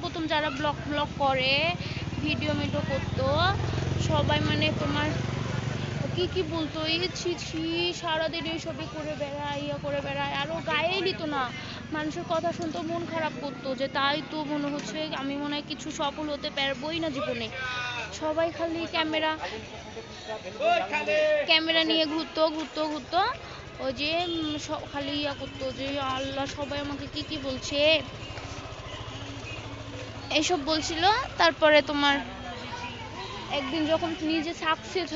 প্রথম যারা ব্লগ করে ভিডিও করতো সবাই মানে তোমার কি বলতো এই ছি সারাদিন এইসবই করে বেড়ায় ইয়া করে বেড়ায় আরও গায়েই নিত না মানুষের কথা শুনতো মন খারাপ করতো যে তাই তো মনে হচ্ছে আমি মনে হয় কিছু সফল হতে পারবোই না জীবনে সবাই খালি ক্যামেরা নিয়ে ঘুরতো ওই যে খালি ইয়া করতো যে আল্লাহ সবাই আমাকে কি বলছে এইসব বলছিল তারপরে তোমার একদিন যখন নিজে সাকসেস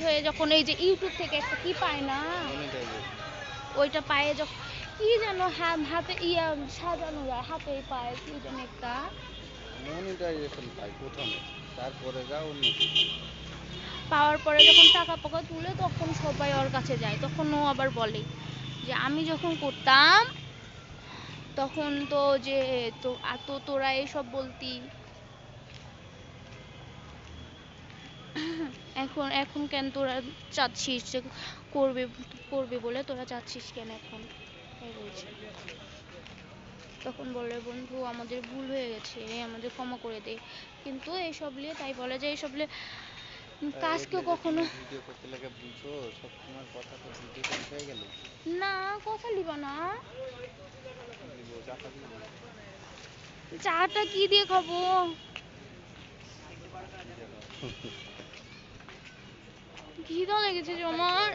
হয়ে যখন এই যে ইউটিউব থেকে একটা কি পায় না ওইটা পায়ে যখন কি যেন হাতে ইয়া সাজানো যায় হাতেই পায় কি যেন একটা মনিটাইজেশন পাই প্রথমে তারপরে যা অন্য পাওয়ার পরে যখন টাকা পাকা তুলে তখন সবাই ওর কাছে যায় তখন ও আবার বলে যে আমি যখন করতাম তখন তো যে তো তোরা এইসব বলতি এখন কেন তোরা চাচ্ছিস যে করবে বলে তোরা চাচ্ছিস কেন এখন তাই বলছে তখন বলে বন্ধু আমাদের ভুল হয়ে গেছে আমাদের ক্ষমা করে দে কিন্তু এইসব নিয়ে তাই বলে যে এইসব নিয়ে কাজকে কখনো ভিডিও করতে লাগে বুঝছো সব তোমার কথা তো ভিডিও হয়ে গেল না কথা লিবা না চাটা কি দিয়ে খাবো খিদা লেগেছে যে আমার